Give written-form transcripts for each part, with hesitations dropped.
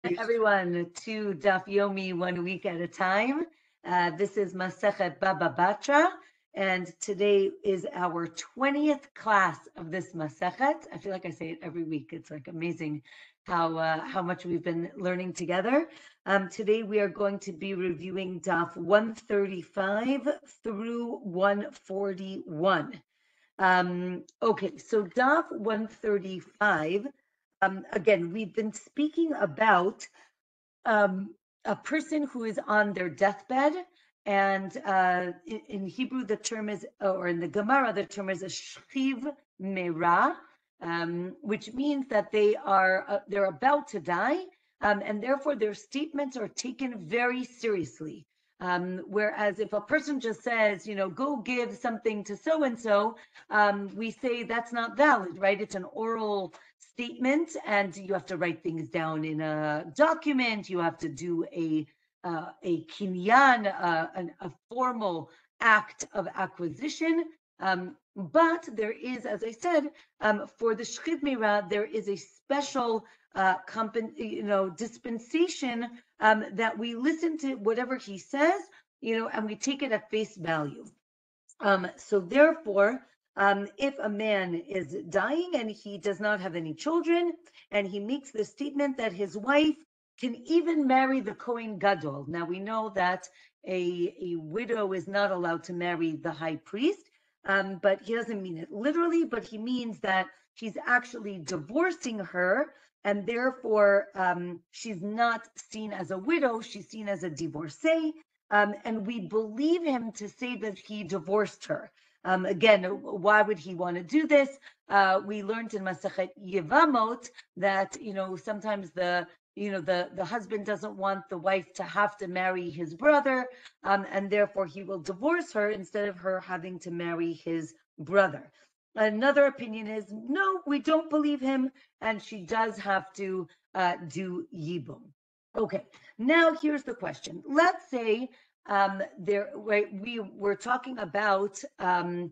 Everyone to Daf Yomi 1 week at a time. This is Masechet Baba Batra, and today is our 20th class of this Masechet. I feel like I say it every week. It's like amazing how much we've been learning together. Today we are going to be reviewing Daf 135 through 141. Okay, so Daf 135. Again, we've been speaking about a person who is on their deathbed, and in Hebrew the term is, or in the Gemara the term is a shchiv me'ra, which means that they're about to die, and therefore their statements are taken very seriously. Whereas if a person just says, go give something to so and so, we say that's not valid, right? It's an oral statement, and you have to write things down in a document. You have to do a kinyan, a formal act of acquisition. But there is, as I said, for the shchiv me'ra, there is a special dispensation that we listen to whatever he says, and we take it at face value. So therefore, if a man is dying and he does not have any children, and he makes the statement that his wife can even marry the Kohen Gadol. Now we know that a widow is not allowed to marry the high priest, but he doesn't mean it literally, but he means that he's actually divorcing her, and therefore she's not seen as a widow, she's seen as a divorcee. And we believe him to say that he divorced her. Again, why would he want to do this? We learned in Masechet Yevamot that sometimes the husband doesn't want the wife to have to marry his brother, and therefore he will divorce her instead of her having to marry his brother. Another opinion is, no, we don't believe him, and she does have to do yibum. Okay, now here's the question. Let's say we were talking about the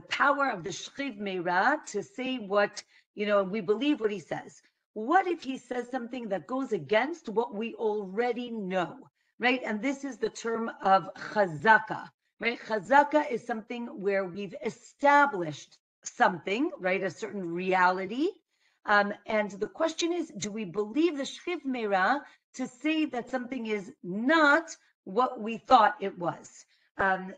power of the shchiv me'ra to say what, we believe what he says. What if he says something that goes against what we already know, right? And this is the term of chazaka, right? Chazaka is something where we've established something, right? A certain reality. And the question is, do we believe the shchiv me'ra to say that something is not what we thought it was?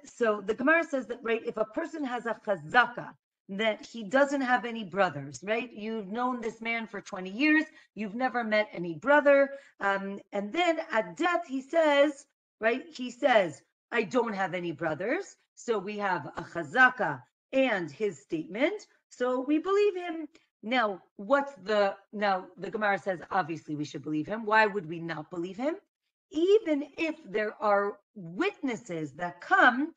So the Gemara says that, right, if a person has a chazaka, that he doesn't have any brothers, right? You've known this man for 20 years, you've never met any brother, and then at death he says, right, I don't have any brothers. So we have a chazaka and his statement, so we believe him. Now, the Gemara says, obviously we should believe him. Why would we not believe him? Even if there are witnesses that come,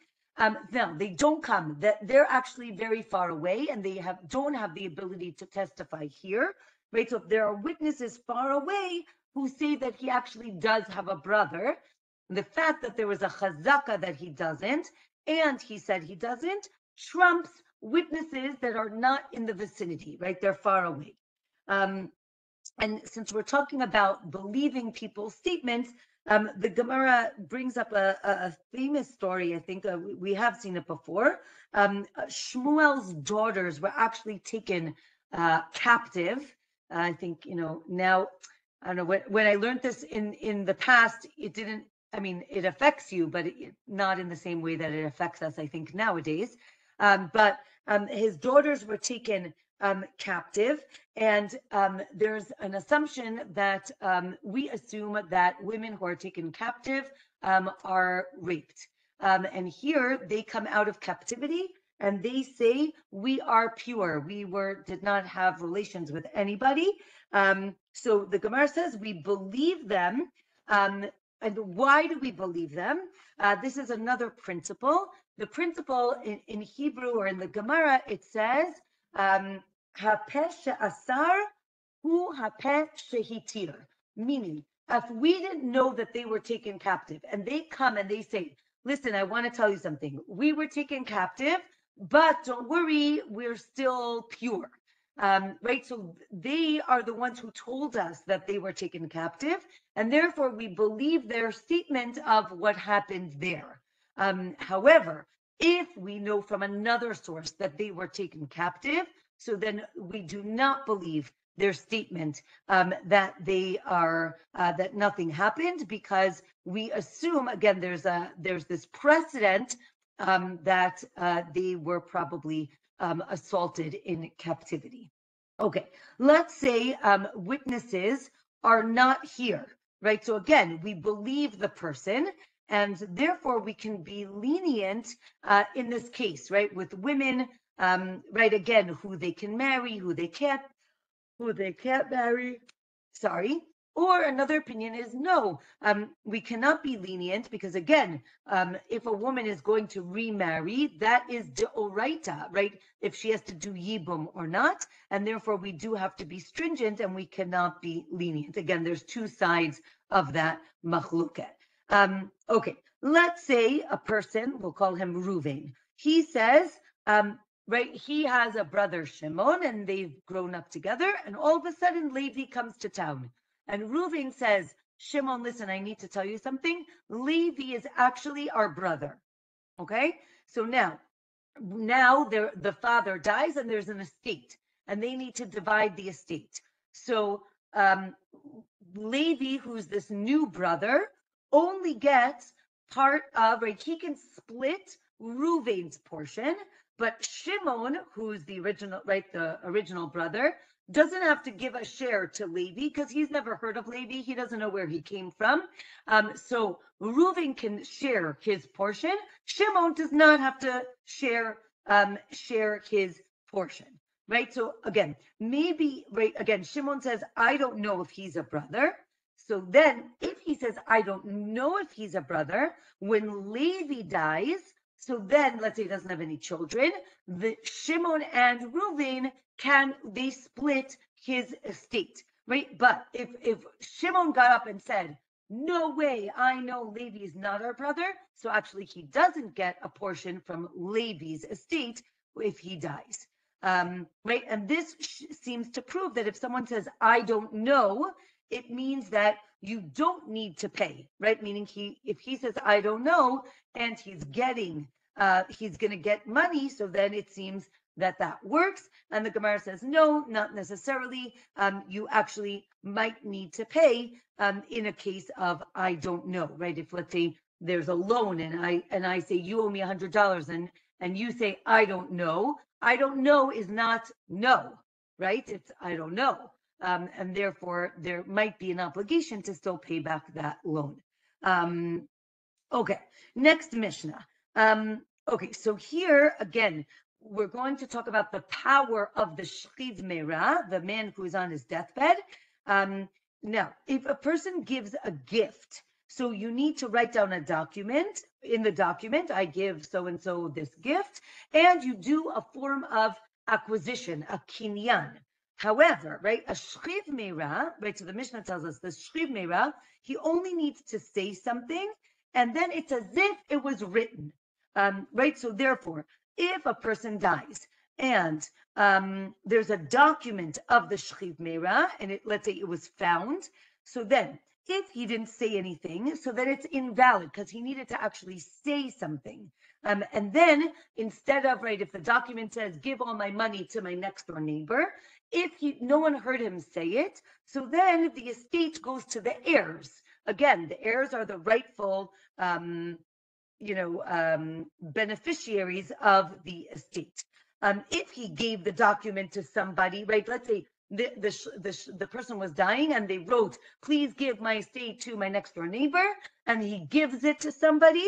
no, they don't come, that they're actually very far away and they don't have the ability to testify here, right? So if there are witnesses far away who say that he actually does have a brother, the fact that there was a chazaka that he doesn't, and he said he doesn't, trumps witnesses that are not in the vicinity, right? They're far away. And since we're talking about believing people's statements, the Gemara brings up a famous story. I think we have seen it before. Shmuel's daughters were actually taken captive. I think, now, I don't know, when I learned this in the past, it didn't, it affects you, but not in the same way that it affects us, I think, nowadays. But his daughters were taken captive, and there's an assumption that we assume that women who are taken captive are raped. And here they come out of captivity and they say, we are pure. We did not have relations with anybody. So the Gemara says we believe them. And why do we believe them? This is another principle. The principle in Hebrew or in the Gemara, it says, Hapeh she'asar hu hapeh shehitir. Meaning, if we didn't know that they were taken captive and they come and they say, listen, I want to tell you something. We were taken captive, but don't worry, we're still pure. right? So they are the ones who told us that they were taken captive, and therefore we believe their statement of what happened there. However, if we know from another source that they were taken captive, so then we do not believe their statement that they are that nothing happened, because we assume, again, there's this precedent that they were probably assaulted in captivity. Okay, let's say witnesses are not here, right? So again, we believe the person, and therefore we can be lenient in this case, right? With women, right? Again, who they can marry, who they can't marry. Sorry. Or another opinion is no, we cannot be lenient, because again, if a woman is going to remarry, that is deoraita, right? If she has to do yibum or not, and therefore we do have to be stringent and we cannot be lenient. Again, there's two sides of that machluket. Okay, let's say a person, we'll call him Ruvain. He says, right, he has a brother Shimon, and they've grown up together, and all of a sudden Levi comes to town. And Reuven says, Shimon, listen, I need to tell you something. Levi is actually our brother. Okay? So now the father dies and there's an estate, and they need to divide the estate. So Levi, who's this new brother, only gets part of, right? He can split Reuven's portion, but Shimon, who's the original, right, the original brother, doesn't have to give a share to Levi, because he's never heard of Levi. He doesn't know where he came from. So Reuven can share his portion. Shimon does not have to share his portion, right? So again, maybe, right, again, Shimon says, I don't know if he's a brother. So then if he says, I don't know if he's a brother, when Levi dies, so then let's say he doesn't have any children, the Shimon and Reuven they split his estate, right? But if Shimon got up and said, no way, I know Levi is not our brother, so actually he doesn't get a portion from Levi's estate if he dies. Right? And this seems to prove that if someone says, I don't know, it means that you don't need to pay, right? Meaning if he says, I don't know, and he's going to get money, so then it seems that works. And the Gemara says, no, not necessarily. You actually might need to pay in a case of, I don't know, right? If let's say there's a loan and I say, you owe me $100, and you say, I don't know is not no, right? It's, I don't know. And therefore there might be an obligation to still pay back that loan. Okay, next Mishnah. Okay, so here again, we're going to talk about the power of the Shchiv Meira, the man who is on his deathbed. Now, if a person gives a gift, so you need to write down a document. In the document, I give so-and-so this gift, and you do a form of acquisition, a kinyan. However, right, a Shchiv Meira, right, so the Mishnah tells us the Shchiv Meira, he only needs to say something, and then it's as if it was written, right? So therefore, if a person dies and there's a document of the Shchiv Meira, and let's say it was found, so then if he didn't say anything, so then it's invalid, because he needed to actually say something. And then instead of, right, if the document says, give all my money to my next door neighbor, if no one heard him say it, so then the estate goes to the heirs. Again, the heirs are the rightful beneficiaries of the estate. If he gave the document to somebody, right, let's say the person was dying and they wrote, please give my estate to my next door neighbor, and he gives it to somebody,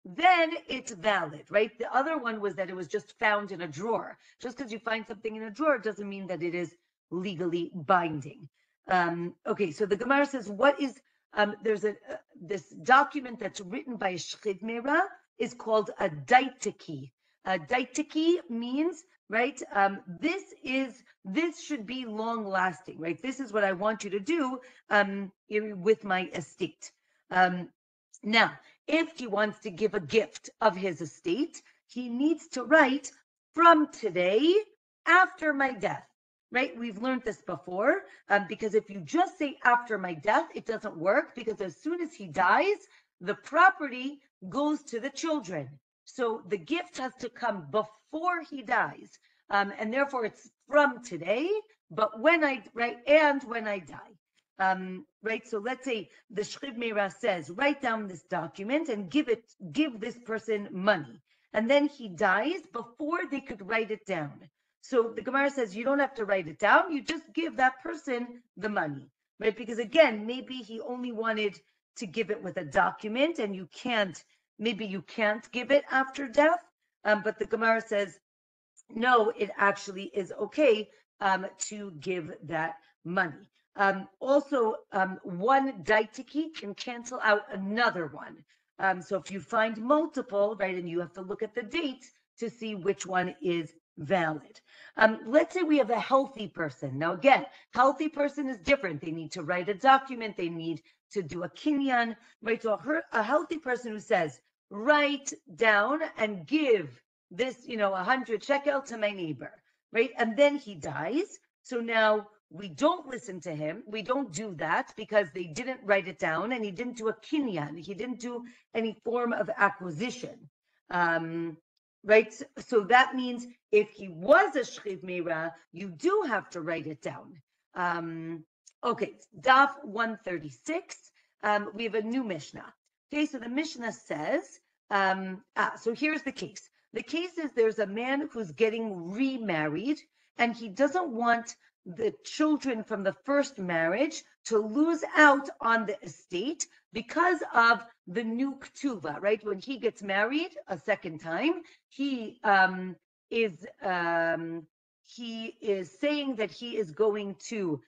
then it's valid, right? The other one was that it was just found in a drawer. Just because you find something in a drawer doesn't mean that it is legally binding. Okay, so the Gemara says, what is there's this document that's written by a Shchiv Meira is called a daitiki. A daitiki means, right, this should be long lasting, right? This is what I want you to do with my estate. Now, if he wants to give a gift of his estate, he needs to write from today after my death. right? We've learned this before, because if you just say after my death, it doesn't work, because as soon as he dies, the property goes to the children. So the gift has to come before he dies. And therefore it's from today, but when I, right, and when I die. Right, so let's say the Shchiv Meira says, write down this document and give this person money. And then he dies before they could write it down. So the Gemara says you don't have to write it down. You just give that person the money, right? Because again, maybe he only wanted to give it with a document, and maybe you can't give it after death. But the Gemara says, no, it actually is okay to give that money. Also, one daitiki can cancel out another one. So if you find multiple, right, and you have to look at the dates to see which one is valid. Let's say we have a healthy person. Now, again, healthy person is different. They need to write a document. They need to do a kinyan, right? So a healthy person who says, write down and give this, 100 shekel to my neighbor, right? And then he dies. So now we don't listen to him. We don't do that because they didn't write it down, and he didn't do a kinyan. He didn't do any form of acquisition. Right? So that means if he was a Shchiv Meira, you do have to write it down. Okay, Daf 136. We have a new Mishnah. Okay, so the Mishnah says, so here's the case. The case is there's a man who's getting remarried, and he doesn't want the children from the first marriage to lose out on the estate because of the new ktuva, right? When he gets married a second time, he is saying that he is going to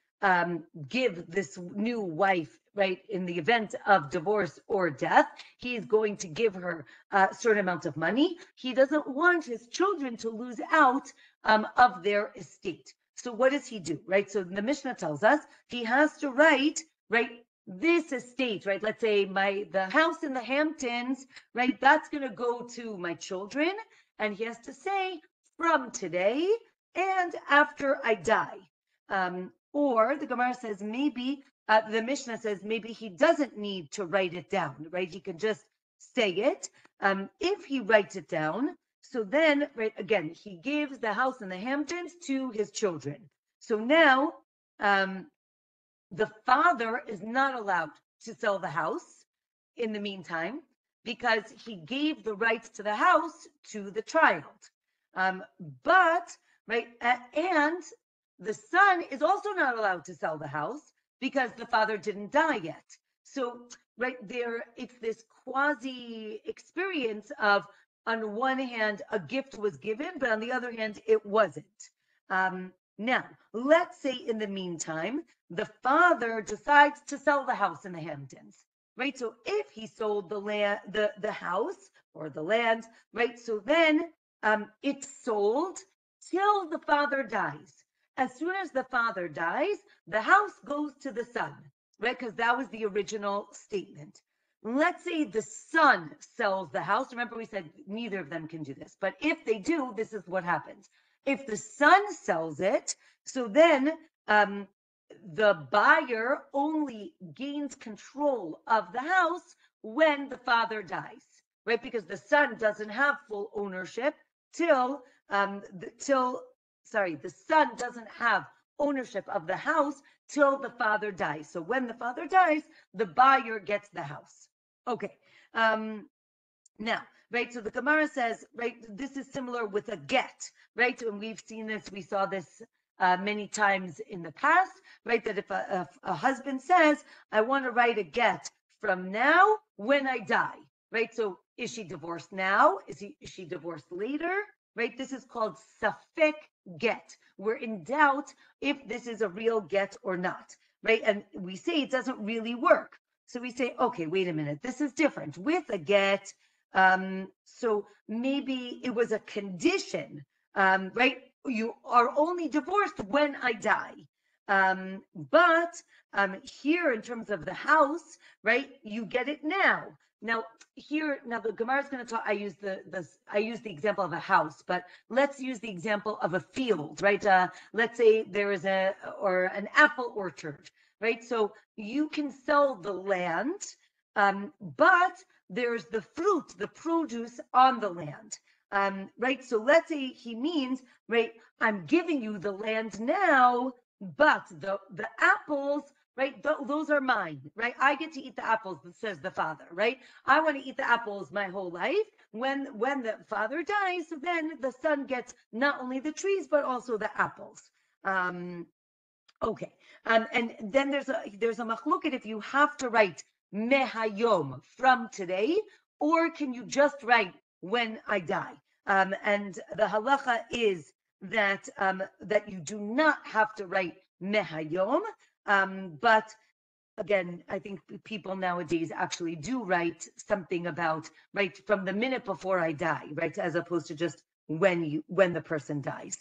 give this new wife, right, in the event of divorce or death, he is going to give her a certain amount of money. He doesn't want his children to lose out of their estate. So what does he do, right? So the Mishnah tells us he has to write, right, this estate, right? Let's say the house in the Hamptons, right? That's going to go to my children, and he has to say from today and after I die. Or the Gemara says maybe the Mishnah says maybe he doesn't need to write it down, right? He can just say it. If he writes it down, so then, right, again, he gives the house in the Hamptons to his children. So now the father is not allowed to sell the house in the meantime because he gave the rights to the house to the child. But, right, and the son is also not allowed to sell the house because the father didn't die yet. So, right there, it's this quasi experience of, on one hand, a gift was given, but on the other hand, it wasn't. Now, let's say in the meantime, the father decides to sell the house in the Hamptons, right? So if he sold the land, the house or the land, right? So then it's sold till the father dies. As soon as the father dies, the house goes to the son, right? Because that was the original statement. Let's say the son sells the house. Remember, we said neither of them can do this. But if they do, this is what happens. If the son sells it, so then the buyer only gains control of the house when the father dies, right? Because the son doesn't have full ownership the son doesn't have ownership of the house till the father dies. So when the father dies, the buyer gets the house. Okay. Now, right, so the Gemara says, right, this is similar with a get, right? And we've seen this, we saw this many times in the past, right? That if a husband says, I want to write a get from now when I die, right? So is she divorced now? Is she divorced later? Right? This is called safek get. We're in doubt if this is a real get or not, right? And we say it doesn't really work. So we say, okay, wait a minute, this is different. With a get, so maybe it was a condition, right? You are only divorced when I die. But Here, in terms of the house, right, you get it now. Now, the Gemara is going to talk. I use the example of a house, but let's use the example of a field, right? Let's say there is an apple orchard, right? So you can sell the land, but there's the fruit, the produce on the land. Right? So let's say he means, right, I'm giving you the land now, but the apples, right, those are mine, right? I get to eat the apples, says the father, right? I want to eat the apples my whole life. When the father dies, then the son gets not only the trees, but also the apples. Okay. And then there's a machloket if you have to write mehayom, from today, or can you just write when I die? And the halacha is that that you do not have to write mehayom, but again, I think people nowadays actually do write something about, right, from the minute before I die, right, as opposed to just when the person dies.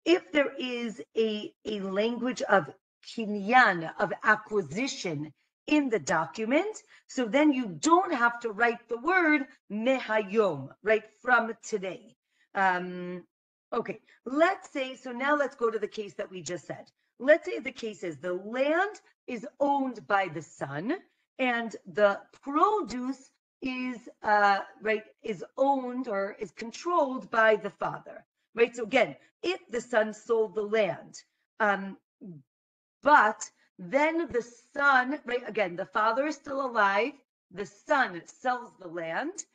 If there is a language of kinyan, of acquisition in the document, so then you don't have to write the word mehayom, right, from today. Okay, let's say, so now let's go to the case that we just said. Let's say the case is the land is owned by the son, and the produce is is owned or is controlled by the father, right? So again, if the son sold the land, but then the son, right? Again, the father is still alive. The son sells the land,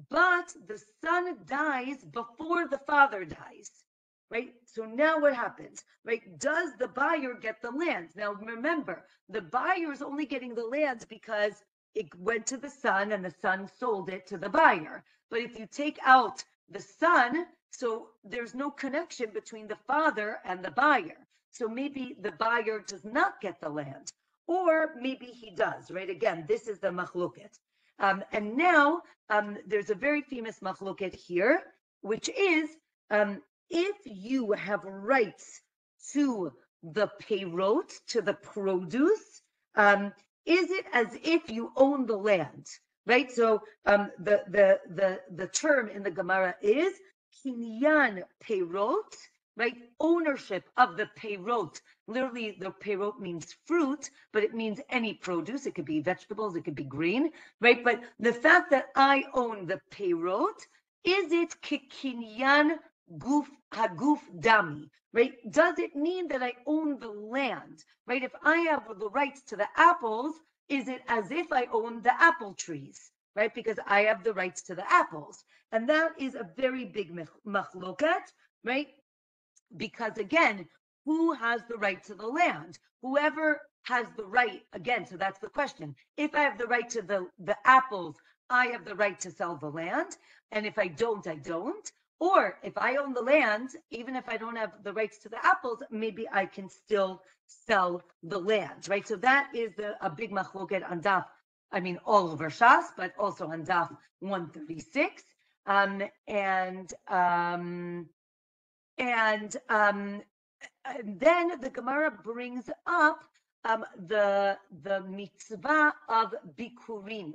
but the son dies before the father dies. Right? So now what happens? Right? Does the buyer get the land? Now remember, the buyer is only getting the land because it went to the son and the son sold it to the buyer. But if you take out the son, so there's no connection between the father and the buyer. So maybe the buyer does not get the land, or maybe he does, right? Again, this is the machloket. And now there's a very famous machloket here, which is if you have rights to the peirot, to the produce, is it as if you own the land, right? So the term in the Gemara is kinyan peirot, right? Ownership of the peirot. Literally, the peirot means fruit, but it means any produce. It could be vegetables, it could be green, right? But the fact that I own the peirot, is it kikinyan guf haguf dami, right? Does it mean that I own the land, right? If I have the rights to the apples, is it as if I own the apple trees, right? Because I have the rights to the apples. And that is a very big machloket, right? Because again, who has the right to the land? Whoever has the right, again, so that's the question. If I have the right to the apples, I have the right to sell the land. And if I don't, I don't. Or if I own the land, even if I don't have the rights to the apples, maybe I can still sell the land, right? So that is a big machloket on daf, all over Shas, but also on daf 136. And then the Gemara brings up the mitzvah of bikurim.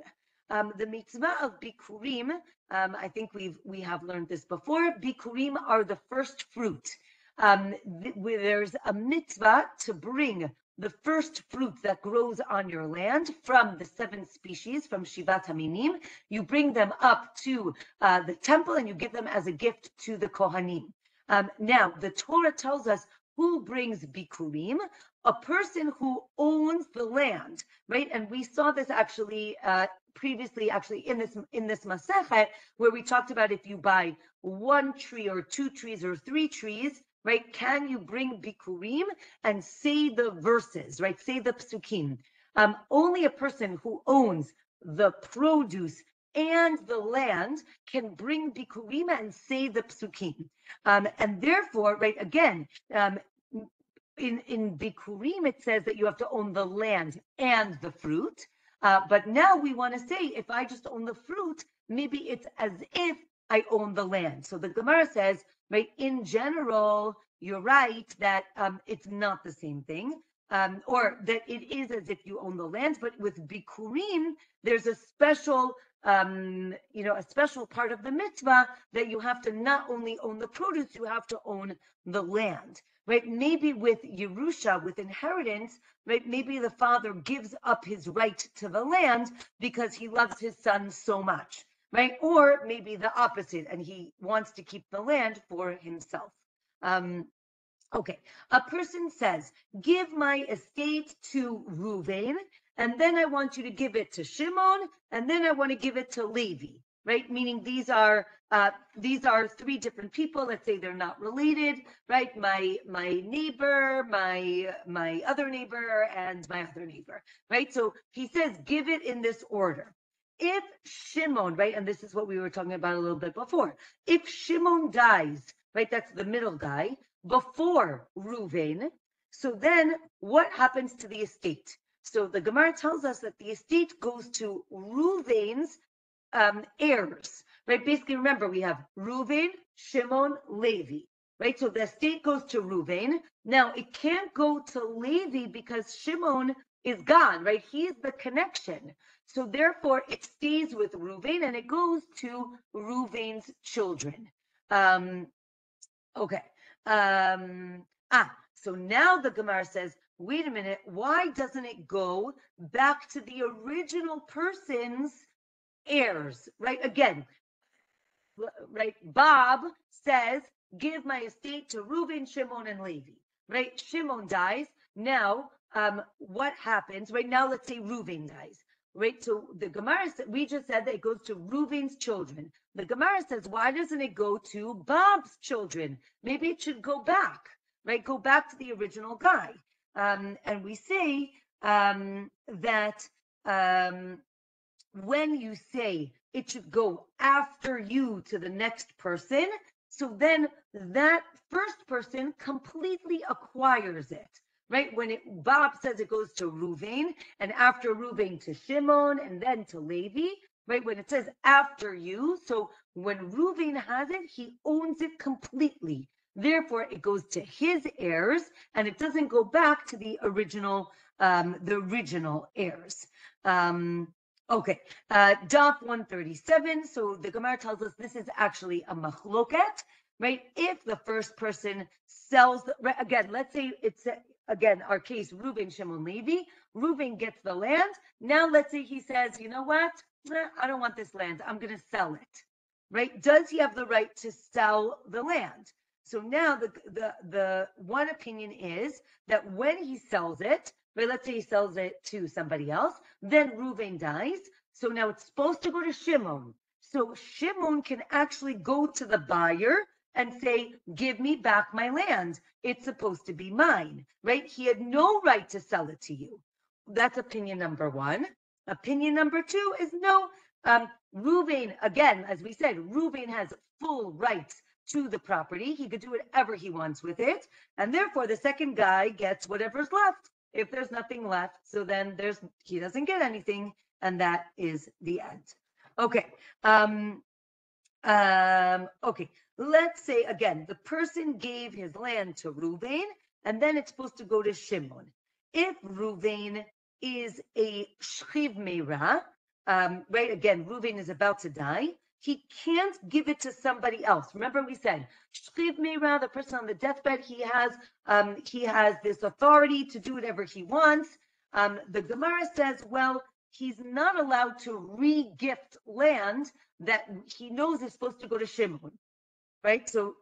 The mitzvah of bikurim, I think we have learned this before. Bikurim are the first fruit. There's a mitzvah to bring the first fruit that grows on your land from the 7 species, from Shivat Haminim. You bring them up to the temple and you give them as a gift to the Kohanim. Now, the Torah tells us who brings bikurim, a person who owns the land, right? And we saw this actually previously, in this Masechet, where we talked about if you buy 1 tree or 2 trees or 3 trees, right? Can you bring bikurim and say the verses, right? Say the psukim. Only a person who owns the produce and the land can bring bikurim and say the psukim. And therefore, right, again, in bikurim, it says that you have to own the land and the fruit. But now we want to say, if I just own the fruit, maybe it's as if I own the land. So the Gemara says, right, in general, you're right that it's not the same thing. or that it is as if you own the land. But with bikurim, there's a special, a special part of the mitzvah that you have to not only own the produce, you have to own the land, right? Maybe with Yerusha, with inheritance, right? Maybe the father gives up his right to the land because he loves his son so much, right? Or maybe the opposite, and he wants to keep the land for himself. Okay, a person says, give my estate to Reuven, and then I want you to give it to Shimon, and then I want to give it to Levi, right? Meaning these are three different people. Let's say they're not related, right? My neighbor, my other neighbor, and my other neighbor, right? So he says, give it in this order. If Shimon, right, and this is what we were talking about a little bit before, if Shimon dies, right, that's the middle guy, before Reuven, so then what happens to the estate? So the Gemara tells us that the estate goes to Reuven's heirs, right? Basically, remember, we have Reuven, Shimon, Levi, right? So the estate goes to Reuven. Now, it can't go to Levi because Shimon is gone, right? He is the connection. So therefore, it stays with Reuven and it goes to Reuven's children. Okay. So now the Gemara says, wait a minute, why doesn't it go back to the original person's heirs, right? Again, right? Bob says, give my estate to Reuven, Shimon, and Levi, right? Shimon dies. Now, what happens, right? Now, let's say Reuven dies. Right, so the Gemara, we just said that it goes to Reuven's children. The Gemara says, why doesn't it go to Bob's children? Maybe it should go back, right? Go back to the original guy. And we say that when you say it should go after you to the next person, so then that first person completely acquires it. Right, when Bob says it goes to Reuven, and after Reuven to Shimon, and then to Levi, right, when it says after you, so when Reuven has it, he owns it completely. Therefore, it goes to his heirs, and it doesn't go back to the original heirs. Okay, Daf 137. So the Gemara tells us this is actually a machloket, right? If the first person sells, right, again, let's say it's again, our case, Reuven, Shimon, Levi. Reuven gets the land. Now, let's say he says, you know what? I don't want this land. I'm going to sell it, right? Does he have the right to sell the land? So now the one opinion is that when he sells it, right, let's say he sells it to somebody else, then Reuven dies. So now it's supposed to go to Shimon. So Shimon can actually go to the buyer and say, give me back my land. It's supposed to be mine, right? He had no right to sell it to you. That's opinion number one. Opinion number two is no. Reuven, again, as we said, Reuven has full rights to the property. He could do whatever he wants with it. And therefore, the second guy gets whatever's left. If there's nothing left, so then he doesn't get anything. And that is the end. Okay. Okay, let's say again, the person gave his land to Reuven, and then it's supposed to go to Shimon. If Reuven is a shchiv meira, right, again, Reuven is about to die, he can't give it to somebody else. Remember we said, shchiv meira, the person on the deathbed, he has this authority to do whatever he wants. The Gemara says, well, he's not allowed to re-gift land that he knows is supposed to go to Shimon, right? So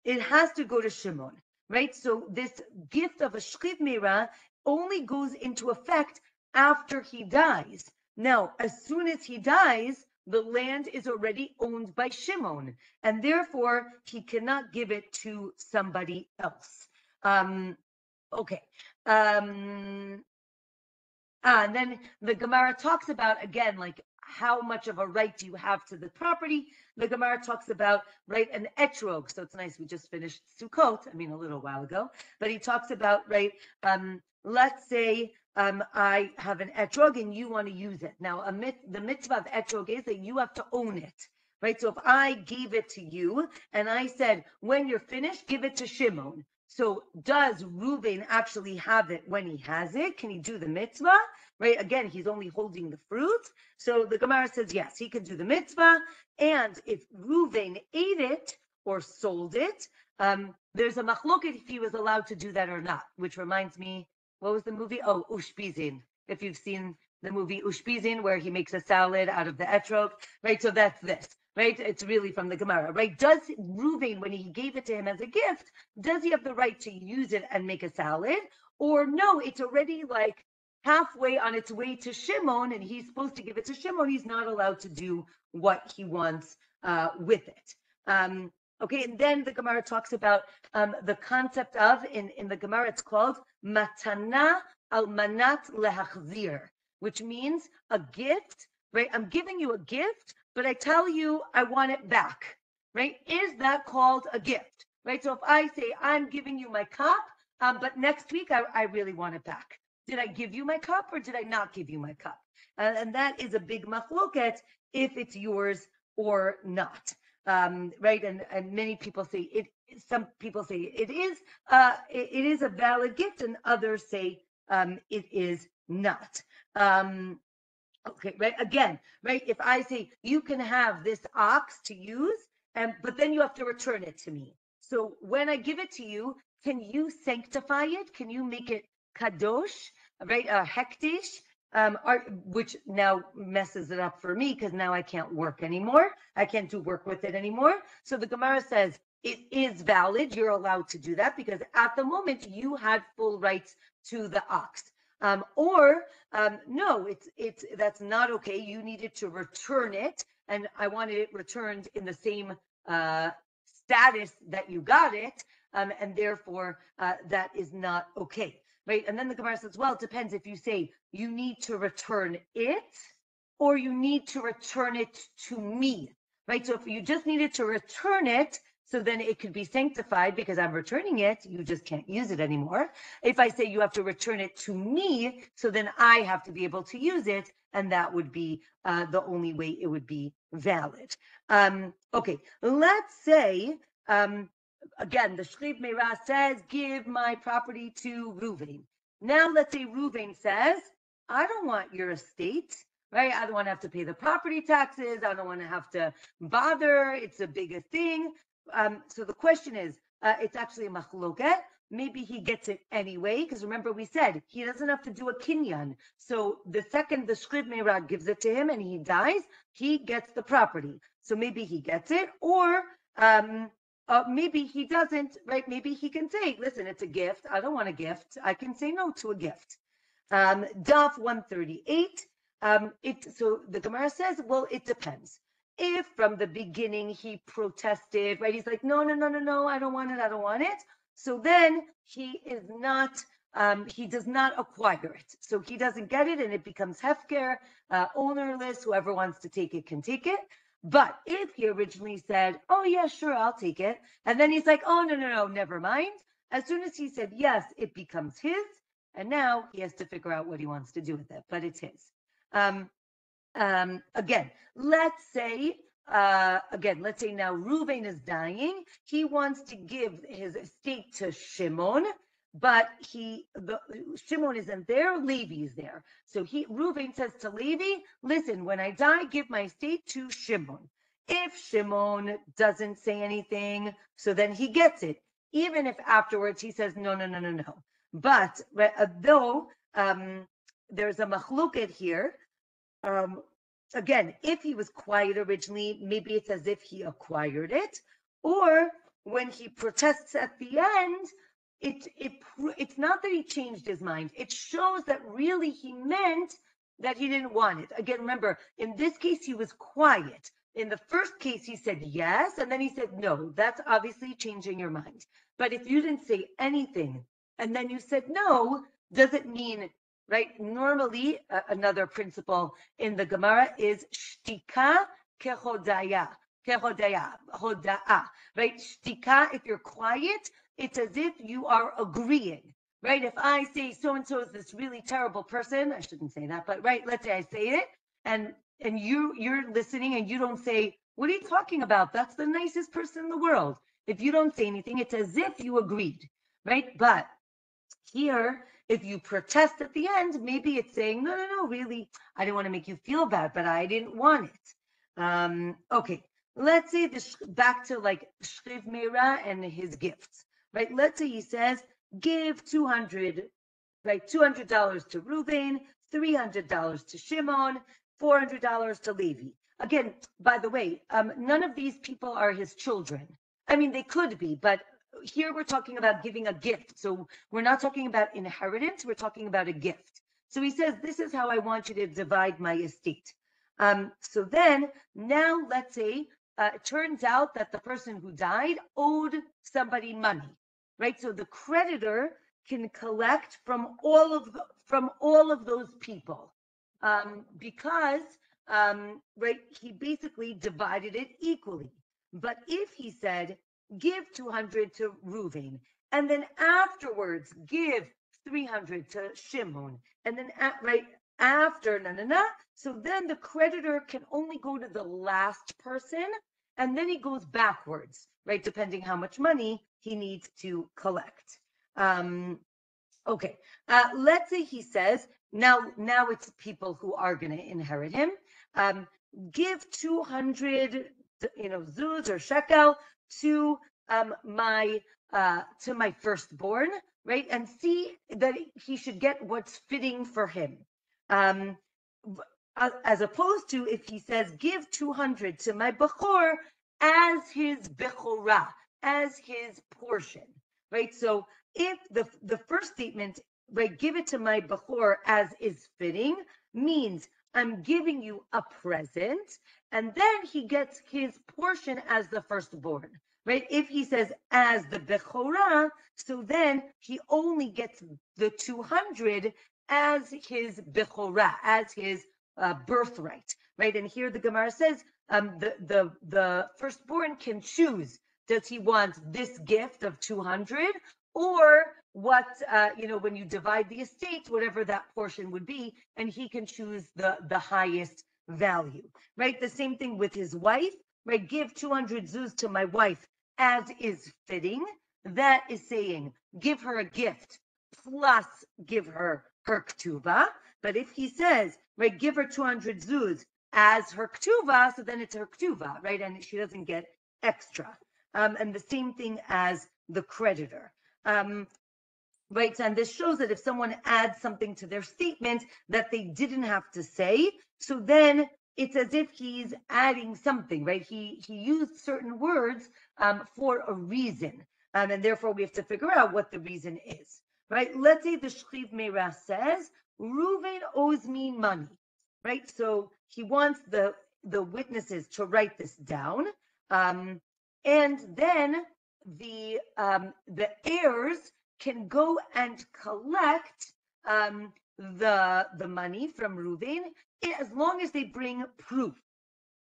it has to go to Shimon, right? So this gift of a shchiv meira only goes into effect after he dies. Now, as soon as he dies, the land is already owned by Shimon, and therefore he cannot give it to somebody else. Okay. And then the Gemara talks about, again, like how much of a right do you have to the property? The Gemara talks about, right, an etrog. So it's nice, we just finished Sukkot, a little while ago, but he talks about, right, let's say I have an etrog and you want to use it. Now, the mitzvah of etrog is that you have to own it, right? So if I gave it to you and I said, when you're finished, give it to Shimon. So does Reuven actually have it when he has it? Can he do the mitzvah? Right? Again, he's only holding the fruit. So the Gemara says, yes, he can do the mitzvah. And if Reuven ate it or sold it, there's a machloket if he was allowed to do that or not, which reminds me, what was the movie? Oh, Ushpizin. If you've seen the movie Ushpizin, where he makes a salad out of the etrog, right? So that's this, right? It's really from the Gemara, right? Does Reuven, when he gave it to him as a gift, does he have the right to use it and make a salad? Or no, it's already like halfway on its way to Shimon, and he's supposed to give it to Shimon. He's not allowed to do what he wants with it. Okay, and then the Gemara talks about the concept of, in the Gemara, it's called matana almanat lehachzir, which means a gift, right? I'm giving you a gift, but I tell you I want it back, right? Is that called a gift, right? So if I say I'm giving you my cup, but next week I really want it back. Did I give you my cup or did I not give you my cup? And that is a big machloket if it's yours or not. Right, and many people say it. Some people say it is a valid gift, and others say it is not. Okay, right. Again, right. If I say you can have this ox to use, but then you have to return it to me. So when I give it to you, can you sanctify it? Can you make it kadosh, right? Hektish, which now messes it up for me because now I can't work anymore. I can't do work with it anymore. So the Gemara says it is valid. You're allowed to do that because at the moment you had full rights to the ox. No, that's not okay. You needed to return it, and I wanted it returned in the same status that you got it, and therefore that is not okay. Right? And then the Gemara says, well, it depends if you say you need to return it or you need to return it to me, right? So if you just needed to return it, so then it could be sanctified because I'm returning it, you just can't use it anymore. If I say you have to return it to me, so then I have to be able to use it, and that would be the only way it would be valid. Okay, let's say, again, the Shliv Meirah says, give my property to Reuven. Now let's say Reuven says, I don't want your estate, right? I don't want to have to pay the property taxes. I don't want to have to bother. It's a bigger thing. So the question is, it's actually a machloket. Maybe he gets it anyway, because remember we said he doesn't have to do a kinyan. So the second the Shliv Meirah gives it to him and he dies, he gets the property. So maybe he gets it, or maybe he doesn't, right? Maybe he can say, listen, it's a gift. I don't want a gift. I can say no to a gift. Daf 138. So the Gemara says, well, it depends. If from the beginning he protested, right? He's like, no, I don't want it. So then he is not, he does not acquire it. So he doesn't get it and it becomes hefker, ownerless. Whoever wants to take it can take it. But if he originally said, oh, yeah, sure, I'll take it. And then he's like, oh, no, never mind. As soon as he said yes, it becomes his. And now he has to figure out what he wants to do with it, but it's his. Again, let's say now Reuven is dying. He wants to give his estate to Shimon, but Shimon isn't there. Levi is there. So Reuven says to Levi, listen, when I die, give my estate to Shimon. If Shimon doesn't say anything, so then he gets it. Even if afterwards he says, no. But though there's a machluket here, again, if he was quiet originally, maybe it's as if he acquired it, or when he protests at the end, it's not that he changed his mind. It shows that really he meant that he didn't want it. Again, remember, in this case, he was quiet. In the first case, he said yes, and then he said no. That's obviously changing your mind. But if you didn't say anything, and then you said no, does it mean, right? Normally, another principle in the Gemara is shtika kehodaya, right? Shtika, if you're quiet, it's as if you are agreeing, right? If I say so-and-so is this really terrible person, I shouldn't say that, but right, let's say I say it, and you're listening and you don't say, what are you talking about? That's the nicest person in the world. If you don't say anything, it's as if you agreed. right? But here, if you protest at the end, maybe it's saying, no, no, no, really, I didn't want to make you feel bad, but I didn't want it. Okay, let's say back to like Shchiv Meira and his gifts, right? Let's say he says, give 200, right? $200 to Reuven, $300 to Shimon, $400 to Levi. Again, by the way, none of these people are his children. I mean, they could be, but here we're talking about giving a gift. So we're not talking about inheritance, we're talking about a gift. So he says, this is how I want you to divide my estate. So then, now let's say it turns out that the person who died owed somebody money, right? So the creditor can collect from all of those people, because right, he basically divided it equally. But if he said, give 200 to Reuven, and then afterwards give 300 to Shimon, and then right after so then the creditor can only go to the last person, and then he goes backwards, right, depending how much money he needs to collect. Okay, let's say he says, now it's people who are going to inherit him. Give 200, zuz or shekel to my firstborn, right? And see that he should get what's fitting for him. As opposed to if he says, give 200 to my bechor as his bechorah, as his portion, right? So if the first statement, right, give it to my bechor as is fitting, means I'm giving you a present, and then he gets his portion as the firstborn, right? If he says as the bechorah, so then he only gets the 200 as his bechorah, as his birthright, right? And here the Gemara says the firstborn can choose. Does he want this gift of 200, or what, when you divide the estate, whatever that portion would be, and he can choose the highest value, right? The same thing with his wife, right? Give 200 zuz to my wife as is fitting. That is saying, give her a gift plus give her ktuva. But if he says, right, give her 200 zuz as her ktuva, so then it's her ktuva, right? And she doesn't get extra. And the same thing as the creditor. Right, and this shows that if someone adds something to their statement that they didn't have to say, so then it's as if he's adding something, right? He used certain words for a reason, and therefore we have to figure out what the reason is, right? Let's say the Shchiv Meira says, Reuven owes me money, right? So he wants the witnesses to write this down, and then the heirs can go and collect the money from Reuven as long as they bring proof,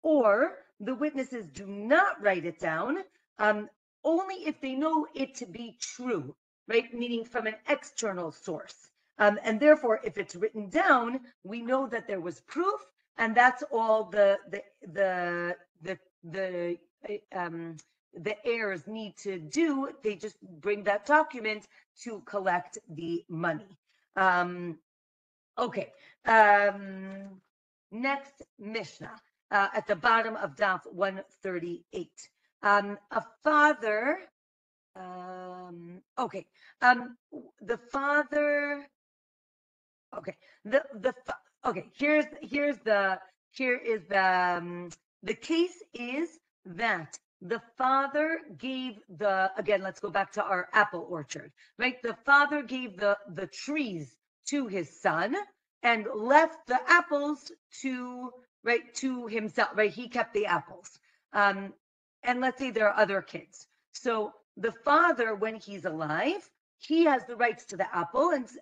or the witnesses do not write it down, only if they know it to be true, right? Meaning from an external source. And therefore, if it's written down, we know that there was proof, and that's all the heirs need to do. They just bring that document to collect the money. Okay. Next Mishnah, at the bottom of Daf 138. A father. Okay. The father. Okay. Okay. Here is the case is that the father gave again, let's go back to our apple orchard, right? The father gave the trees to his son and left the apples to himself, right? He kept the apples. And let's say there are other kids. So the father, when he's alive, he has the rights to the apples,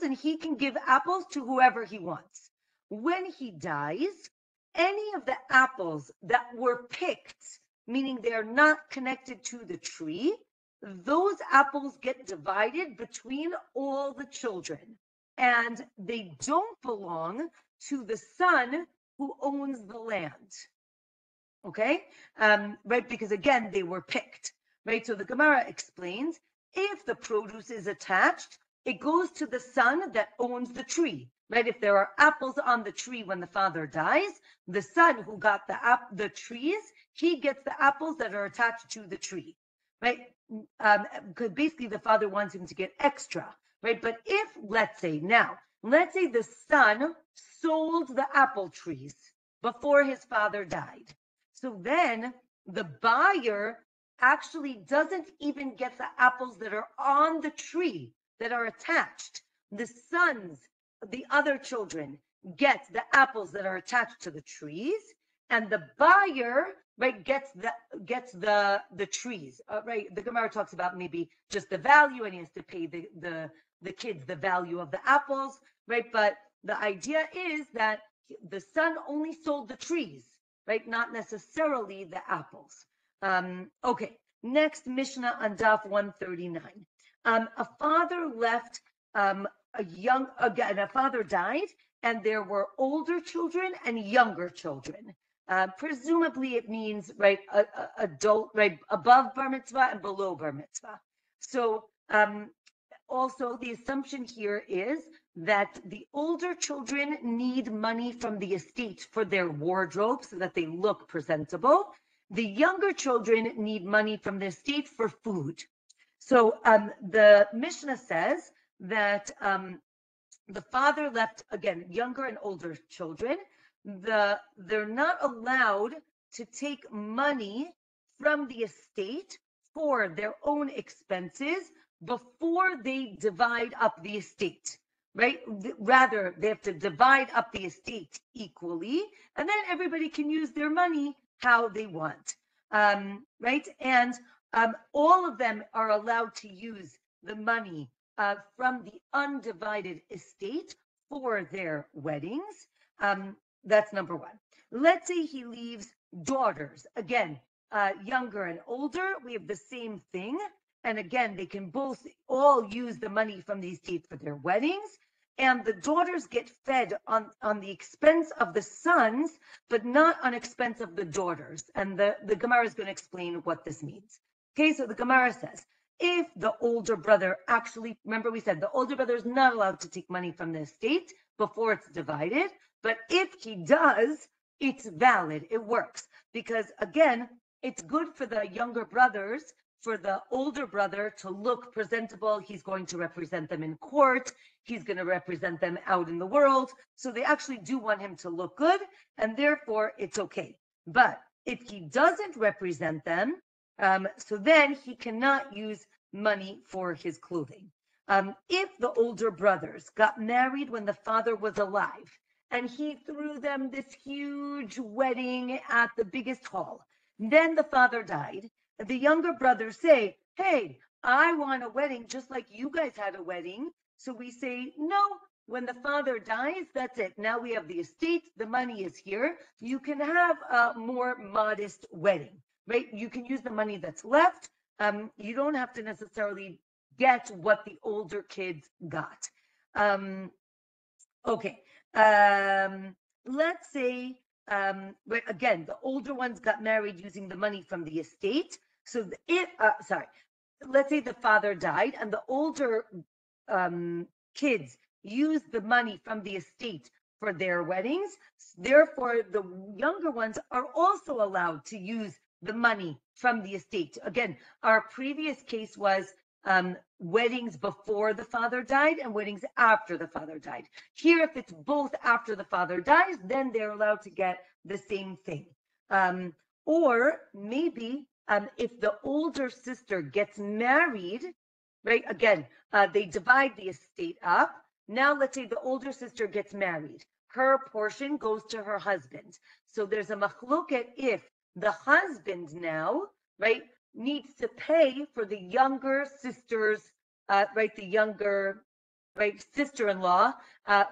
and he can give apples to whoever he wants. When he dies, any of the apples that were picked, meaning they're not connected to the tree, those apples get divided between all the children, and they don't belong to the son who owns the land. Okay, right? Because again, they were picked, right? So the Gemara explains If the produce is attached, it goes to the son that owns the tree, right? If there are apples on the tree when the father dies, the son who got the trees, he gets the apples that are attached to the tree, right? Because basically the father wants him to get extra, right? But if, let's say the son sold the apple trees before his father died. So then the buyer actually doesn't even get the apples that are on the tree that are attached. The sons, the other children, get the apples that are attached to the trees, and the buyer, right, gets the trees, right? The Gemara talks about maybe just the value, and he has to pay the kids the value of the apples, right? But the idea is that the son only sold the trees, right? Not necessarily the apples. Okay, next Mishnah on Daf 139. A father left a father died, and there were older children and younger children. Presumably it means, right, adult, right, above bar mitzvah and below bar mitzvah. So also the assumption here is that the older children need money from the estate for their wardrobe so that they look presentable. The younger children need money from the estate for food. So the Mishnah says that the father left, again, younger and older children. They're not allowed to take money from the estate for their own expenses before they divide up the estate, right? Rather, they have to divide up the estate equally, and then everybody can use their money how they want, right? And all of them are allowed to use the money from the undivided estate for their weddings. That's number one. Let's say he leaves daughters. Again, younger and older, we have the same thing. And again, they can both all use the money from the estate for their weddings. And the daughters get fed on the expense of the sons, but not on expense of the daughters. And the Gemara is going to explain what this means. Okay, so the Gemara says, if the older brother actually, remember we said the older brother is not allowed to take money from the estate before it's divided, but if he does, it's valid, it works. Because again, it's good for the younger brothers, for the older brother to look presentable. He's going to represent them in court. He's going to represent them out in the world. So they actually do want him to look good, and therefore it's okay. But if he doesn't represent them, so then he cannot use money for his clothing. If the older brothers got married when the father was alive, and he threw them this huge wedding at the biggest hall, then the father died, the younger brothers say, hey, I want a wedding just like you guys had a wedding. So we say, no, when the father dies, that's it. Now we have the estate, the money is here. You can have a more modest wedding, right? You can use the money that's left. You don't have to necessarily get what the older kids got. Okay, let's say, again, the older ones got married using the money from the estate. So let's say the father died and the older kids used the money from the estate for their weddings. Therefore, the younger ones are also allowed to use the money from the estate. Again, our previous case was weddings before the father died and weddings after the father died. Here, if it's both after the father dies, then they're allowed to get the same thing. Or maybe if the older sister gets married, right? Again, they divide the estate up. Now, let's say the older sister gets married. Her portion goes to her husband. So there's a machloket if the husband now, right, needs to pay for the younger sister's, right, the younger, right, sister-in-law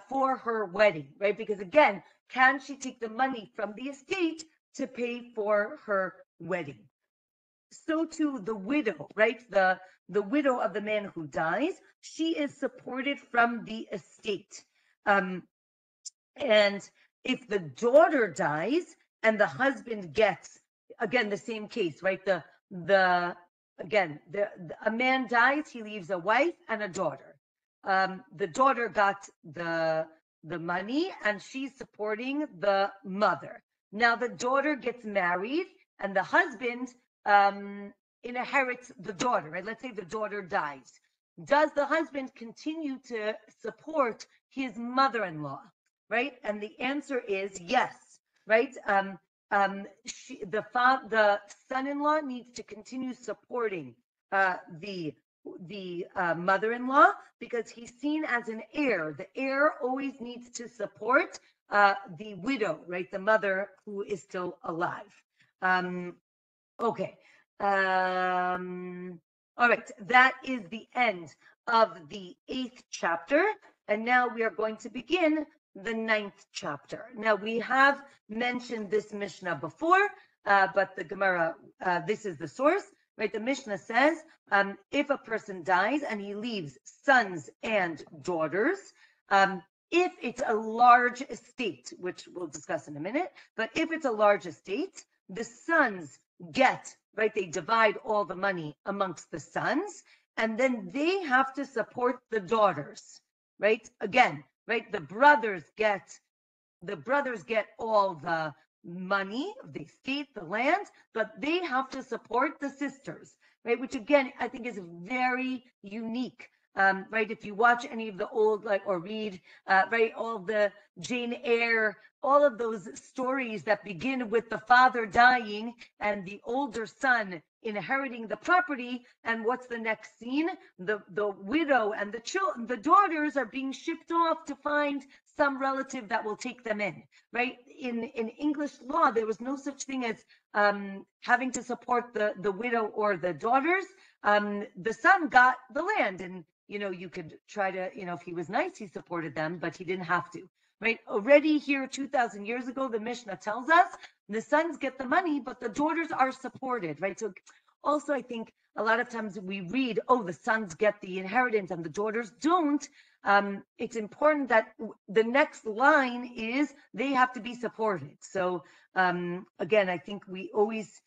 for her wedding, right? Because again, can she take the money from the estate to pay for her wedding? So too the widow, right? The widow of the man who dies, she is supported from the estate. And if the daughter dies and the husband gets, again, the same case, right? The again, a man dies, he leaves a wife and a daughter. The daughter got the money and she's supporting the mother. Now the daughter gets married and the husband inherits the daughter, right? Let's say the daughter dies. Does the husband continue to support his mother-in-law, right? And the answer is yes, right? The son-in-law needs to continue supporting the mother-in-law because he's seen as an heir. The heir always needs to support the widow, right? The mother who is still alive. Okay. All right. That is the end of the 8th chapter. And now we are going to begin the 9th chapter. Now we have mentioned this Mishnah before, but the Gemara, this is the source, right? The Mishnah says, if a person dies and he leaves sons and daughters, if it's a large estate, which we'll discuss in a minute, but if it's a large estate, the sons get, right? They divide all the money amongst the sons, and then they have to support the daughters, right? Again, right? The brothers get all the money of the estate, the land, but they have to support the sisters, right? Which again, I think is very unique. Right, if you watch any of the old, like, or read, right, all the Jane Eyre, all of those stories that begin with the father dying and the older son inheriting the property, and what's the next scene? The widow and the daughters are being shipped off to find some relative that will take them in, right? In English law, there was no such thing as having to support the widow or the daughters. The son got the land, and you could try to, if he was nice, he supported them, but he didn't have to, right? Already here 2,000 years ago, the Mishnah tells us the sons get the money, but the daughters are supported, right? So also, I think a lot of times we read, oh, the sons get the inheritance and the daughters don't. It's important that the next line is they have to be supported. So again, I think we always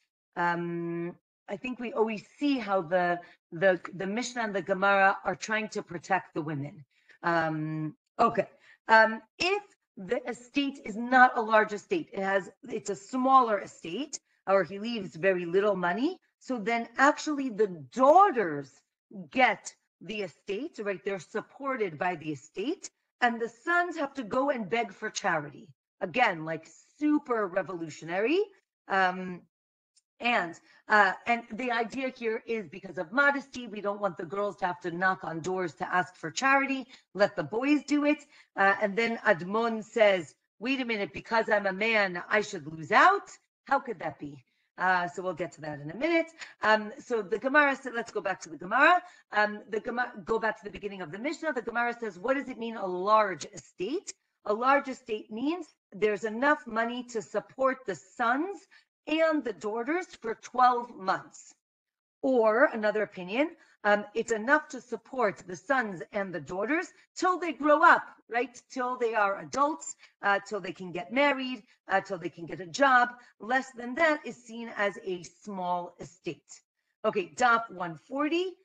see how the Mishnah and the Gemara are trying to protect the women. Okay. If the estate is not a large estate, it's a smaller estate, or he leaves very little money, so then actually the daughters get the estate, right? They're supported by the estate, and the sons have to go and beg for charity. Again, like super revolutionary. And the idea here is because of modesty, we don't want the girls to have to knock on doors to ask for charity. Let the boys do it. And then Admon says, wait a minute, because I'm a man, I should lose out. How could that be? So we'll get to that in a minute. So the Gemara said, let's go back to the Gemara. Go back to the beginning of the Mishnah. The Gemara says, what does it mean, a large estate? A large estate means there's enough money to support the sons and the daughters for 12 months. Or another opinion, it's enough to support the sons and the daughters till they grow up, right? Till they are adults, till they can get married, till they can get a job. Less than that is seen as a small estate. Okay, Daf 140.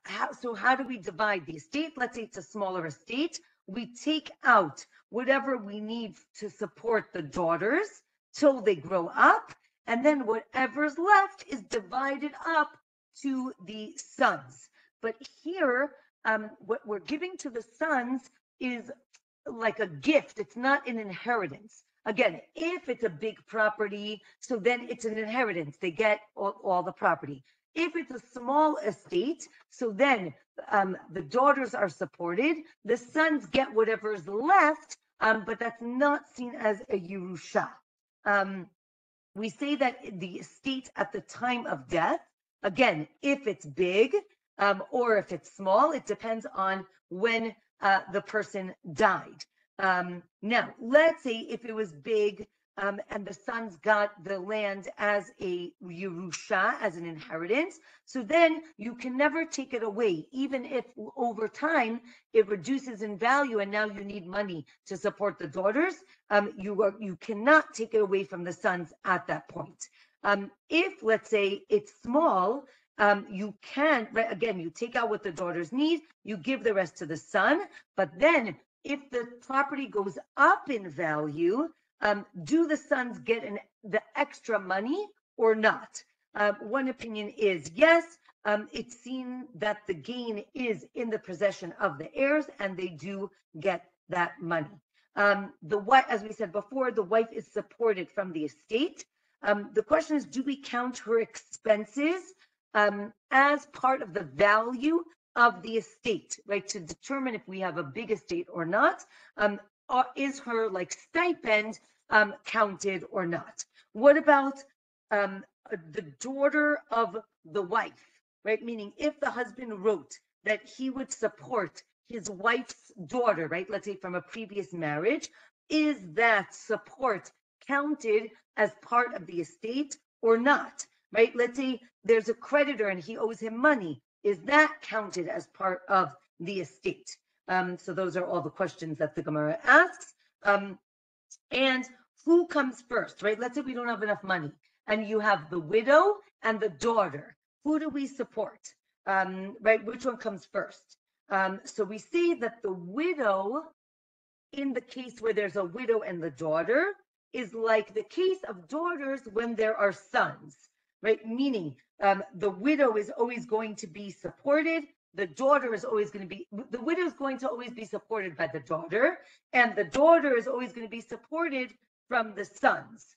How do we divide the estate? Let's say it's a smaller estate. We take out whatever we need to support the daughters till they grow up, and then whatever's left is divided up to the sons. But here, what we're giving to the sons is like a gift. It's not an inheritance. Again, if it's a big property, so then it's an inheritance. They get all the property. If it's a small estate, so then the daughters are supported. The sons get whatever's left, but that's not seen as a Yerusha. We say that the estate at the time of death, again, if it's big or if it's small, it depends on when the person died. Now, let's say if it was big and the sons got the land as a Yerusha, as an inheritance, so then you can never take it away, even if over time it reduces in value and now you need money to support the daughters. You cannot take it away from the sons at that point. If, let's say, it's small, you can, right, again, you take out what the daughters need, you give the rest to the son, but then if the property goes up in value, do the sons get the extra money or not? One opinion is yes. It's seen that the gain is in the possession of the heirs, and they do get that money. The wife, as we said before, the wife is supported from the estate. The question is, do we count her expenses as part of the value of the estate, right? To determine if we have a big estate or not. Or is her like stipend counted or not? What about the daughter of the wife, right? Meaning if the husband wrote that he would support his wife's daughter, right? Let's say from a previous marriage, is that support counted as part of the estate or not, right? Let's say there's a creditor and he owes him money. Is that counted as part of the estate? So those are all the questions that the Gemara asks. And who comes first, right? Let's say we don't have enough money and you have the widow and the daughter. Who do we support, right? Which one comes first? So we see that the widow, in the case where there's a widow and the daughter, is like the case of daughters when there are sons, right? Meaning the widow is always going to be supported. The daughter is always going to be, the widow is going to always be supported by the daughter, and the daughter is always going to be supported from the sons.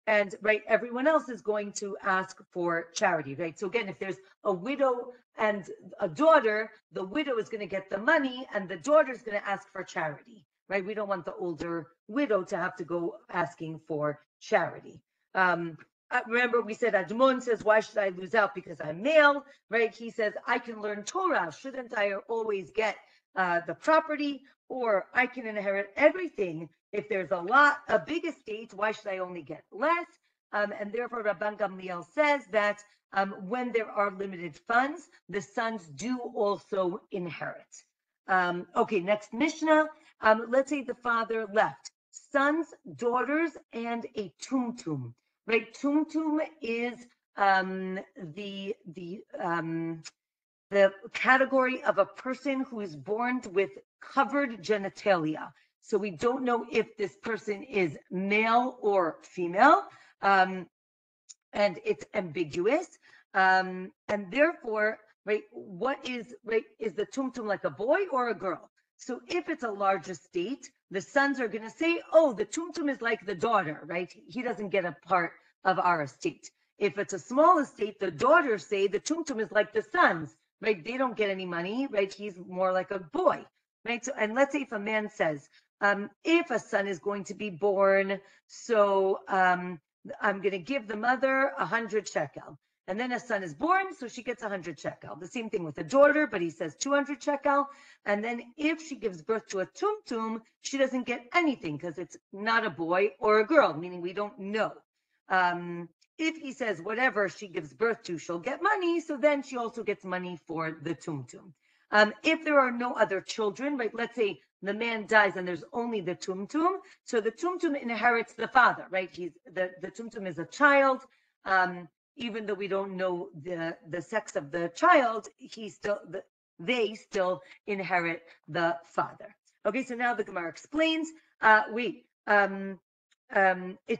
And right, everyone else is going to ask for charity, right? So again, if there's a widow and a daughter, the widow is going to get the money and the daughter is going to ask for charity, right? We don't want the older widow to have to go asking for charity. Remember, we said Admon says, why should I lose out because I'm male, right? He says, I can learn Torah. Shouldn't I always get the property? Or I can inherit everything. If there's a big estate, why should I only get less? And therefore, Rabban Gamliel says that when there are limited funds, the sons do also inherit. Okay, next Mishnah. Let's say the father left sons, daughters, and a tumtum. Right, tumtum is the category of a person who is born with covered genitalia. So we don't know if this person is male or female, and it's ambiguous. And therefore, right, is the tumtum like a boy or a girl? So if it's a large estate, the sons are going to say, oh, the tumtum is like the daughter, right? He doesn't get a part of our estate. If it's a small estate, the daughters say the tumtum is like the sons, right? They don't get any money, right? He's more like a boy, right? So, and let's say if a man says, if a son is going to be born, so I'm going to give the mother 100 shekel. And then a son is born, so she gets 100 shekel. The same thing with a daughter, but he says 200 shekel. And then if she gives birth to a tumtum, she doesn't get anything because it's not a boy or a girl, meaning we don't know. If he says whatever she gives birth to, she'll get money, so then she also gets money for the tumtum. If there are no other children, right, let's say the man dies and there's only the tumtum, so the tumtum inherits the father, right? The tumtum is a child. Even though we don't know the sex of the child, they still inherit the father. Okay, so now the Gemara explains. It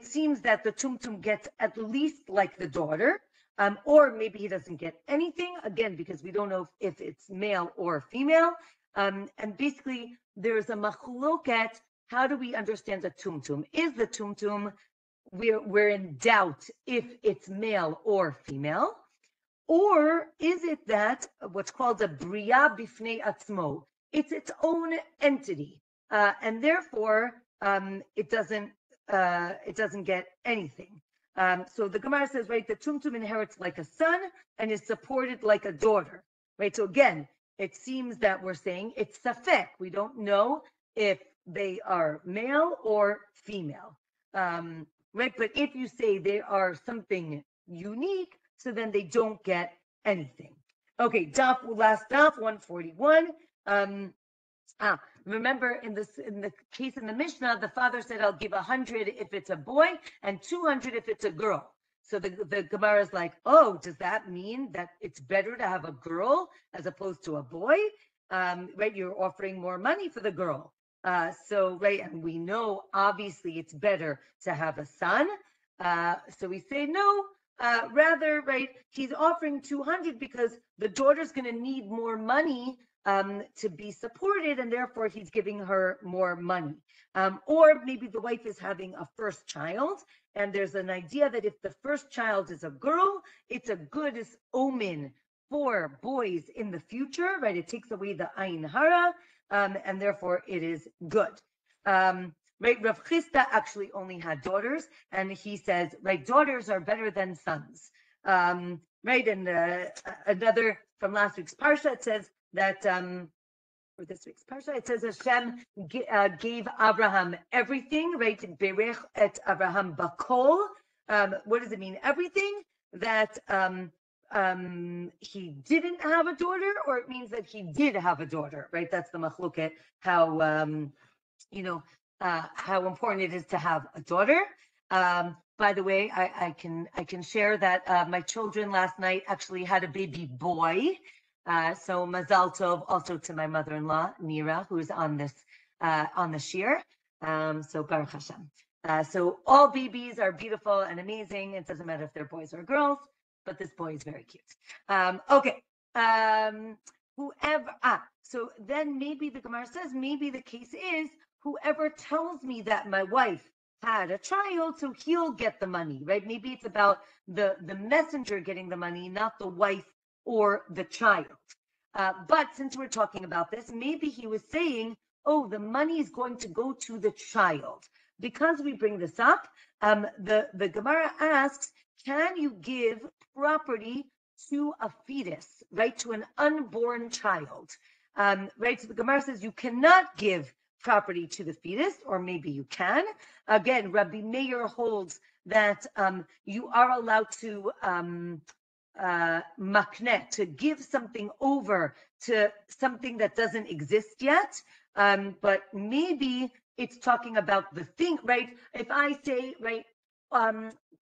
seems that the tumtum gets at least like the daughter, or maybe he doesn't get anything, again, because we don't know if it's male or female. And basically, there's a machloket. How do we understand the tumtum? Is the tumtum, we're in doubt if it's male or female, or is it that what's called a bria bifnei atzmo? It's its own entity, and therefore it doesn't get anything. So the Gemara says, right, the tumtum inherits like a son and is supported like a daughter, right? So again, it seems that we're saying it's safek. We don't know if they are male or female. Right, but if you say they are something unique, so then they don't get anything. Okay, last daf 141. Remember in the case in the Mishnah, the father said, I'll give 100 if it's a boy and 200 if it's a girl. So the Gemara is like, oh, does that mean that it's better to have a girl as opposed to a boy? Right, you're offering more money for the girl. So, right, and we know obviously it's better to have a son. So we say no, rather, right, he's offering 200 because the daughter's going to need more money to be supported, and therefore he's giving her more money. Or maybe the wife is having a first child, and there's an idea that if the first child is a girl, it's a good omen for boys in the future, right? It takes away the ayin hara, and therefore it is good. Right, Rav Chisda actually only had daughters, and he says, right, daughters are better than sons. Right, and another from last week's parsha, it says that, for this week's parsha, it says Hashem gave Abraham everything, right? Berech et Abraham bakol. What does it mean? Everything that he didn't have a daughter, or it means that he did have a daughter, right? That's the machloket, how, how important it is to have a daughter. By the way, I can share that my children last night actually had a baby boy. So Mazal Tov also to my mother-in-law, Nira, who is on this on the shir. So Baruch Hashem. So all babies are beautiful and amazing. It doesn't matter if they're boys or girls, but this boy is very cute. Okay. So then maybe the Gemara says, maybe the case is whoever tells me that my wife had a child, so he'll get the money, right? Maybe it's about the messenger getting the money, not the wife or the child. But since we're talking about this, maybe he was saying, oh, the money is going to go to the child. Because we bring this up, the Gemara asks, can you give property to a fetus, right, to an unborn child? Right, so the Gemara says you cannot give property to the fetus, or maybe you can. Again, Rabbi Meir holds that you are allowed to maknet, to give something over to something that doesn't exist yet. But maybe it's talking about the thing, right? If I say, right,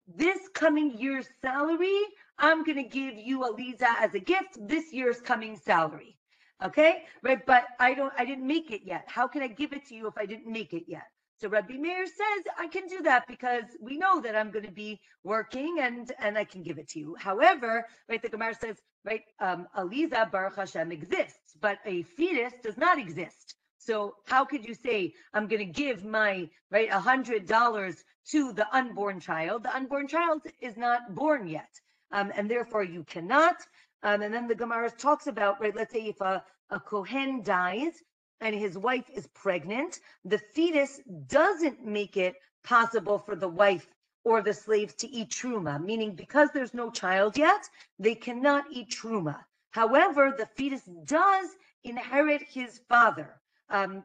this coming year's salary, I'm going to give you, Aliza, as a gift, this year's coming salary. Okay, right? But I didn't make it yet. How can I give it to you if I didn't make it yet? So Rabbi Meir says I can do that because we know that I'm going to be working and I can give it to you. However, right, the Gemara says, right, Aliza Baruch Hashem exists, but a fetus does not exist. So how could you say I'm going to give my, right, $100 to the unborn child? The unborn child is not born yet, and therefore you cannot. And then the Gemara talks about, right, let's say if a Kohen dies and his wife is pregnant, the fetus doesn't make it possible for the wife or the slaves to eat truma, meaning because there's no child yet, they cannot eat truma. However, the fetus does inherit his father.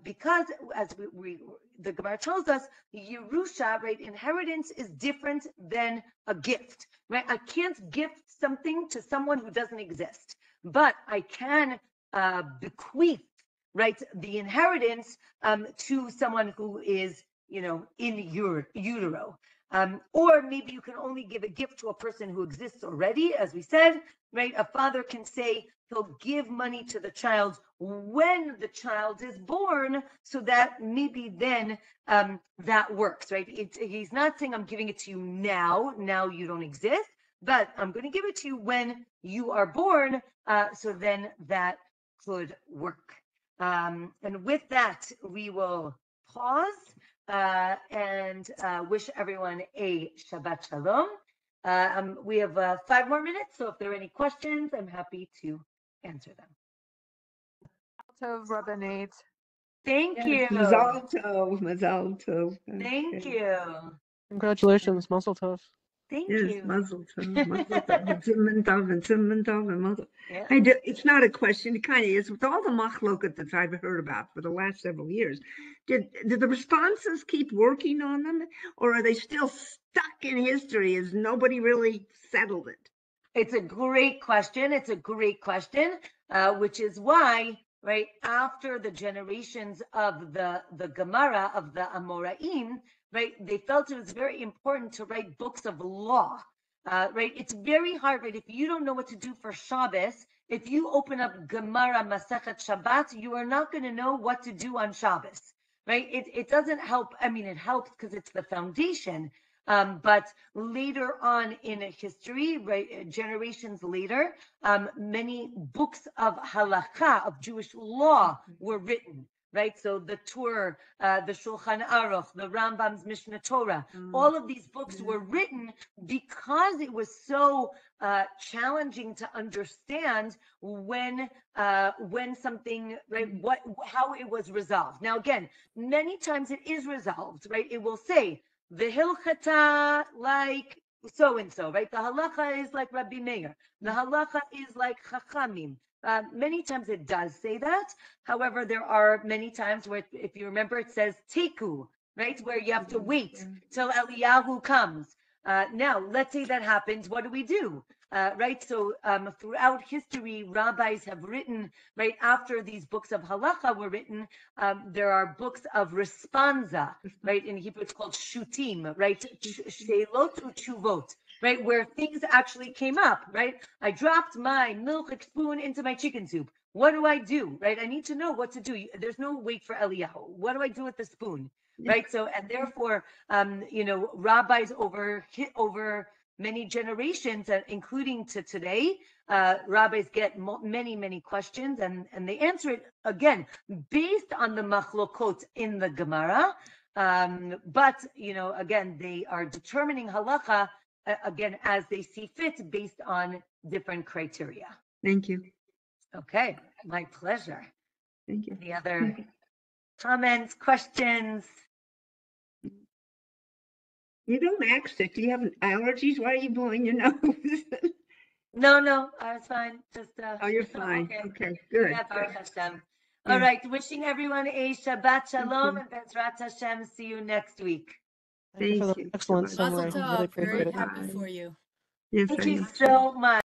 Because as the Gemara tells us, Yerusha, right, inheritance is different than a gift, right? I can't gift something to someone who doesn't exist, but I can bequeath, right, the inheritance to someone who is, in utero. Or maybe you can only give a gift to a person who exists already, as we said, right? A father can say he'll give money to the child when the child is born, so that maybe then that works, right? He's not saying I'm giving it to you now you don't exist, but I'm going to give it to you when you are born, so then that could work. And with that, we will pause and wish everyone a Shabbat Shalom. We have 5 more minutes, so if there are any questions, I'm happy to answer them. Tov, Rabbanit. Thank you. Mazal tov, mazal tov. Thank you. Congratulations, Mazel Tov. Thank Yes, you. mazel tov, mazel tov, Zimman tov, and Zimman tov, and mazel. Yeah. It's not a question. It kind of is. With all the machloket that I've heard about for the last several years, did the responses keep working on them, or are they still stuck in history as nobody really settled it? It's a great question. Which is why, right, after the generations of the Gemara, of the Amoraim, right, they felt it was very important to write books of law. right? It's very hard, right? If you don't know what to do for Shabbos, if you open up Gemara Masechet Shabbat, you are not going to know what to do on Shabbos, right? It doesn't help. I mean, it helps because it's the foundation. But later on in history, right, generations later, many books of halakha, of Jewish law, were written. Right, so the Torah, the Shulchan Aruch, the Rambam's Mishnah Torah, all of these books were written because it was so challenging to understand when something, right, how it was resolved. Now, again, many times it is resolved, right? It will say the hilchata like so and so, right? The halacha is like Rabbi Meir. The halacha is like Chachamim. Many times it does say that. However, there are many times where, if you remember, it says teku, right? Where you have to wait till Eliyahu comes. Now, let's say that happens. What do? Right? So throughout history, rabbis have written, right after these books of halacha were written, there are books of responsa, right? In Hebrew, it's called shutim, right? Shelot uchuvot. Right, where things actually came up, right? I dropped my milk spoon into my chicken soup. What do? Right? I need to know what to do. There's no wait for Eliyahu. What do I do with the spoon? Right? So, and therefore, rabbis over many generations, including to today, rabbis get many questions, and they answer it again based on the machlokot in the Gemara. But again, they are determining halacha again as they see fit based on different criteria. Thank you. Okay, my pleasure. Thank you. Any other comments, questions? You don't act sick. Do you have allergies? Why are you blowing your nose? No, I was fine. Just Oh, you're fine. Okay, good. Yeah, Baruch Hashem. All right, wishing everyone a Shabbat Shalom and Bezrat Hashem. See you next week. Thank you for Thank the you. excellent Shabbat summary. Mazel Really tov. Very appreciate it. happy for you. Yes, Thank I you am. so much.